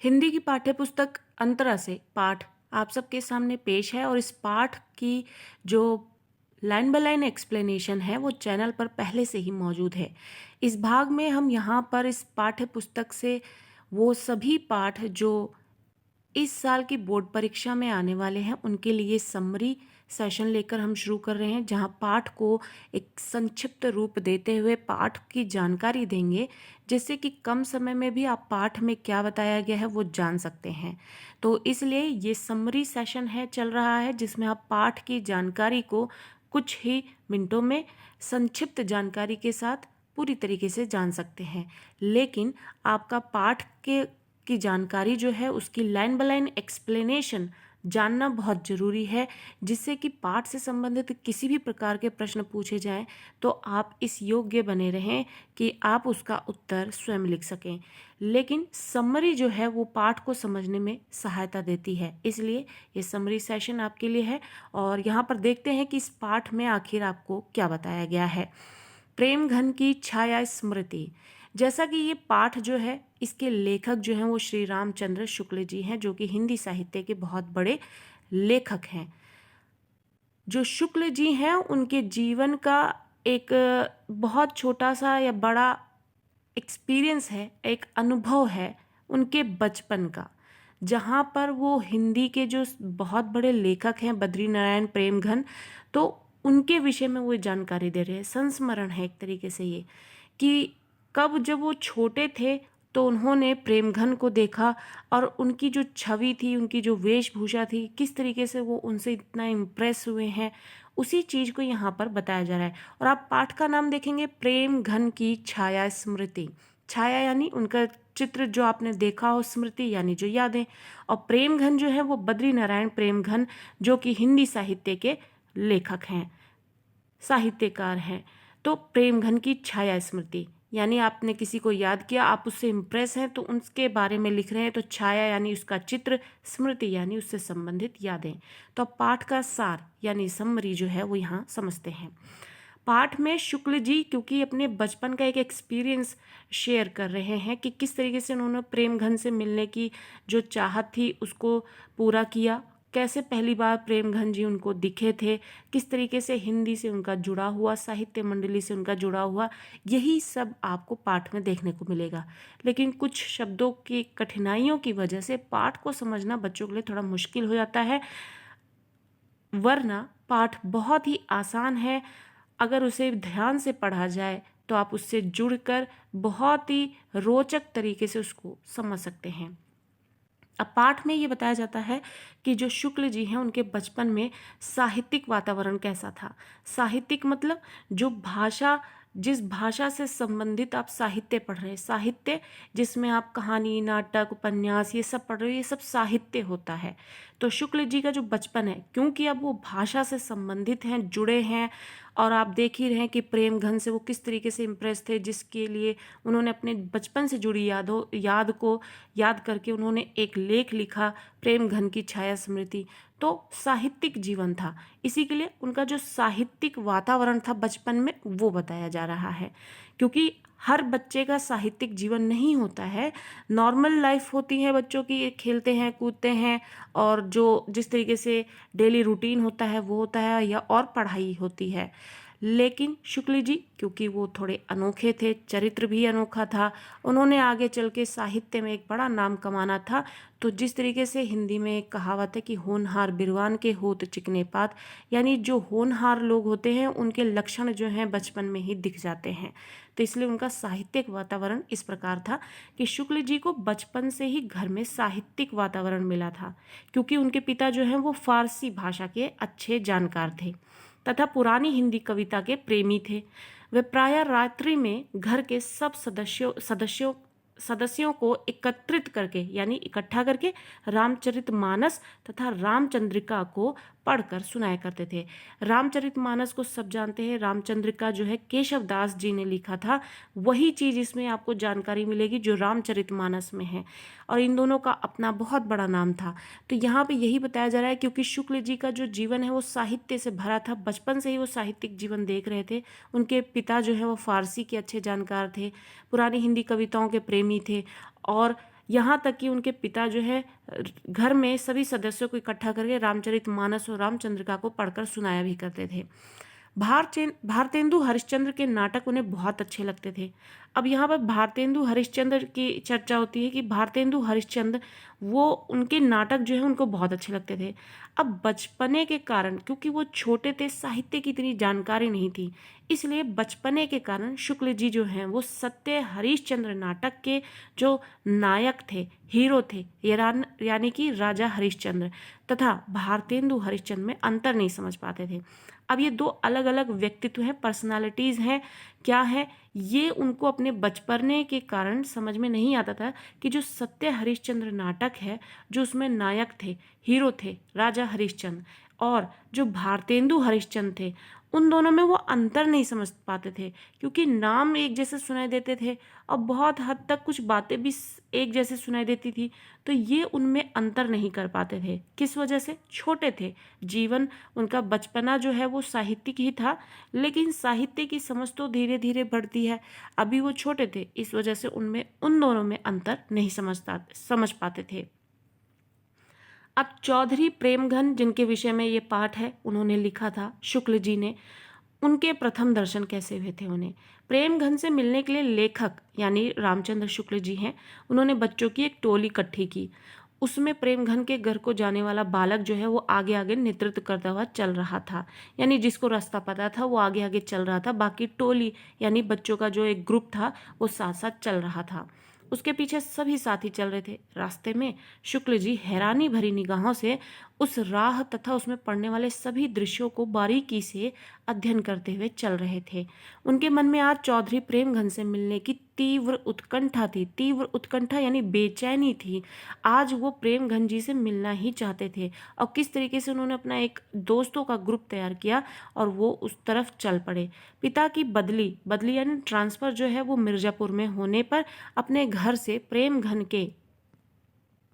हिंदी की पाठ्यपुस्तक अंतरा से पाठ आप सबके सामने पेश है और इस पाठ की जो लाइन बाय लाइन एक्सप्लेनेशन है वो चैनल पर पहले से ही मौजूद है। इस भाग में हम यहाँ पर इस पाठ्य पुस्तक से वो सभी पाठ जो इस साल की बोर्ड परीक्षा में आने वाले हैं उनके लिए समरी सेशन लेकर हम शुरू कर रहे हैं, जहां पाठ को एक संक्षिप्त रूप देते हुए पाठ की जानकारी देंगे, जिससे कि कम समय में भी आप पाठ में क्या बताया गया है वो जान सकते हैं। तो इसलिए ये समरी सेशन है चल रहा है, जिसमें आप पाठ की जानकारी को कुछ ही मिनटों में संक्षिप्त जानकारी के साथ पूरी तरीके से जान सकते हैं। लेकिन आपका पाठ के की जानकारी जो है उसकी लाइन बाय लाइन एक्सप्लेनेशन जानना बहुत ज़रूरी है, जिससे कि पाठ से संबंधित किसी भी प्रकार के प्रश्न पूछे जाएं तो आप इस योग्य बने रहें कि आप उसका उत्तर स्वयं लिख सकें। लेकिन समरी जो है वो पाठ को समझने में सहायता देती है, इसलिए ये समरी सेशन आपके लिए है। और यहाँ पर देखते हैं कि इस पाठ में आखिर आपको क्या बताया गया है। प्रेम घन की छाया स्मृति। जैसा कि ये पाठ जो है इसके लेखक जो हैं वो श्री रामचंद्र शुक्ल जी हैं, जो कि हिंदी साहित्य के बहुत बड़े लेखक हैं। जो शुक्ल जी हैं उनके जीवन का एक बहुत छोटा सा या बड़ा एक्सपीरियंस है, एक अनुभव है उनके बचपन का, जहाँ पर वो हिंदी के जो बहुत बड़े लेखक हैं बद्री नारायण प्रेमघन, तो उनके विषय में वो जानकारी दे रहे हैं। संस्मरण है एक तरीके से ये, कि कब जब वो छोटे थे तो उन्होंने प्रेमघन को देखा और उनकी जो छवि थी, उनकी जो वेशभूषा थी, किस तरीके से वो उनसे इतना इम्प्रेस हुए हैं, उसी चीज़ को यहाँ पर बताया जा रहा है। और आप पाठ का नाम देखेंगे, प्रेम घन की छाया स्मृति। छाया यानी उनका चित्र जो आपने देखा हो, स्मृति यानी जो यादें, और प्रेम घन जो है वो बद्री नारायण प्रेम घन, जो कि हिंदी साहित्य के लेखक हैं, साहित्यकार हैं। तो प्रेम घन की छाया स्मृति यानी आपने किसी को याद किया, आप उससे इम्प्रेस हैं तो उसके बारे में लिख रहे हैं, तो छाया यानी उसका चित्र, स्मृति यानी उससे संबंधित यादें। तो पाठ का सार यानी समरी जो है वो यहाँ समझते हैं। पाठ में शुक्ल जी क्योंकि अपने बचपन का एक एक्सपीरियंस शेयर कर रहे हैं कि किस तरीके से उन्होंने प्रेम घन से मिलने की जो चाहत थी उसको पूरा किया, कैसे पहली बार प्रेमघन जी उनको दिखे थे, किस तरीके से हिंदी से उनका जुड़ा हुआ, साहित्य मंडली से उनका जुड़ा हुआ, यही सब आपको पाठ में देखने को मिलेगा। लेकिन कुछ शब्दों की कठिनाइयों की वजह से पाठ को समझना बच्चों के लिए थोड़ा मुश्किल हो जाता है, वरना पाठ बहुत ही आसान है। अगर उसे ध्यान से पढ़ा जाए तो आप उससे जुड़कर बहुत ही रोचक तरीके से उसको समझ सकते हैं। अब पाठ में ये बताया जाता है कि जो शुक्ल जी हैं उनके बचपन में साहित्यिक वातावरण कैसा था। साहित्यिक मतलब जो भाषा, जिस भाषा से संबंधित आप साहित्य पढ़ रहे हैं, साहित्य जिसमें आप कहानी, नाटक, उपन्यास ये सब पढ़ रहे हो, ये सब साहित्य होता है। तो शुक्ल जी का जो बचपन है, क्योंकि अब वो भाषा से संबंधित हैं, जुड़े हैं, और आप देख ही रहे हैं कि प्रेम घन से वो किस तरीके से इम्प्रेस थे, जिसके लिए उन्होंने अपने बचपन से जुड़ी याद को याद करके उन्होंने एक लेख लिखा, प्रेम घन की छाया स्मृति। तो साहित्यिक जीवन था, इसी के लिए उनका जो साहित्यिक वातावरण था बचपन में वो बताया जा रहा है। क्योंकि हर बच्चे का साहित्यिक जीवन नहीं होता है, नॉर्मल लाइफ होती है बच्चों की, खेलते हैं कूदते हैं और जो जिस तरीके से डेली रूटीन होता है वो होता है, या और पढ़ाई होती है। लेकिन शुक्ल जी क्योंकि वो थोड़े अनोखे थे, चरित्र भी अनोखा था, उन्होंने आगे चल के साहित्य में एक बड़ा नाम कमाना था। तो जिस तरीके से हिंदी में एक कहावत है कि होनहार बिरवान के होत चिकने पात, यानी जो होनहार लोग होते हैं उनके लक्षण जो हैं बचपन में ही दिख जाते हैं। तो इसलिए उनका साहित्यिक वातावरण इस प्रकार था कि शुक्ल जी को बचपन से ही घर में साहित्यिक वातावरण मिला था, क्योंकि उनके पिता जो हैं वो फारसी भाषा के अच्छे जानकार थे तथा पुरानी हिंदी कविता के प्रेमी थे। वे प्रायः रात्रि में घर के सब सदस्यों को एकत्रित करके यानी इकट्ठा करके रामचरितमानस तथा रामचंद्रिका को पढ़कर सुनाया करते थे। रामचरितमानस को सब जानते हैं, रामचंद्रिका जो है केशव दास जी ने लिखा था, वही चीज़ इसमें आपको जानकारी मिलेगी जो रामचरितमानस में है, और इन दोनों का अपना बहुत बड़ा नाम था। तो यहाँ पे यही बताया जा रहा है क्योंकि शुक्ल जी का जो जीवन है वो साहित्य से भरा था, बचपन से ही वो साहित्यिक जीवन देख रहे थे। उनके पिता जो है वो फारसी के अच्छे जानकार थे, पुरानी हिंदी कविताओं के प्रेमी थे, और यहाँ तक कि उनके पिता जो है घर में सभी सदस्यों को इकट्ठा करके रामचरितमानस और रामचंद्रिका को पढ़कर सुनाया भी करते थे। भारतेंदु हरिश्चंद्र के नाटक उन्हें बहुत अच्छे लगते थे। अब यहाँ पर भारतेंदु हरिश्चंद्र की चर्चा होती है कि भारतेंदु हरिश्चंद्र वो उनके नाटक जो है उनको बहुत अच्छे लगते थे। अब बचपने के कारण, क्योंकि वो छोटे थे, साहित्य की इतनी जानकारी नहीं थी, इसलिए बचपने के कारण शुक्ल जी जो हैं वो सत्य हरिश्चंद्र नाटक के जो नायक थे, हीरो थे, यानी कि राजा हरिश्चंद्र तथा भारतेंदु हरिश्चंद्र में अंतर नहीं समझ पाते थे। अब ये दो अलग अलग व्यक्तित्व हैं, पर्सनालिटीज़ हैं, क्या है ये उनको अपने बचपने के कारण समझ में नहीं आता था कि जो सत्य हरिश्चंद्र नाटक है, जो उसमें नायक थे, हीरो थे राजा हरिश्चंद्र, और जो भारतेंदु हरिश्चंद्र थे, उन दोनों में वो अंतर नहीं समझ पाते थे, क्योंकि नाम एक जैसे सुनाई देते थे और बहुत हद तक कुछ बातें भी एक जैसे सुनाई देती थी, तो ये उनमें अंतर नहीं कर पाते थे। किस वजह से? छोटे थे, जीवन उनका बचपना जो है वो साहित्यिक ही था, लेकिन साहित्य की समझ तो धीरे धीरे बढ़ती है। अभी वो छोटे थे, इस वजह से उनमें उन दोनों में अंतर नहीं समझ पाते थे। अब चौधरी प्रेमघन, जिनके विषय में ये पाठ है, उन्होंने लिखा था, शुक्ल जी ने, उनके प्रथम दर्शन कैसे हुए थे उन्हें। प्रेमघन से मिलने के लिए लेखक यानी रामचंद्र शुक्ल जी हैं, उन्होंने बच्चों की एक टोली इकट्ठी की। उसमें प्रेमघन के घर को जाने वाला बालक जो है वो आगे आगे नेतृत्व करता हुआ चल रहा था, यानी जिसको रास्ता पता था वो आगे आगे चल रहा था, बाकी टोली यानी बच्चों का जो एक ग्रुप था वो साथ साथ चल रहा था। उसके पीछे सभी साथी चल रहे थे। रास्ते में शुक्ल जी हैरानी भरी निगाहों से उस राह तथा उसमें पड़ने वाले सभी दृश्यों को बारीकी से अध्ययन करते हुए चल रहे थे। उनके मन में आज चौधरी प्रेमघन से मिलने की तीव्र उत्कंठा थी। तीव्र उत्कंठा यानी बेचैनी थी। आज वो प्रेमघन जी से मिलना ही चाहते थे, और किस तरीके से उन्होंने अपना एक दोस्तों का ग्रुप तैयार किया और वो उस तरफ चल पड़े। पिता की बदली यानी ट्रांसफ़र जो है वो मिर्ज़ापुर में होने पर अपने घर से प्रेमघन के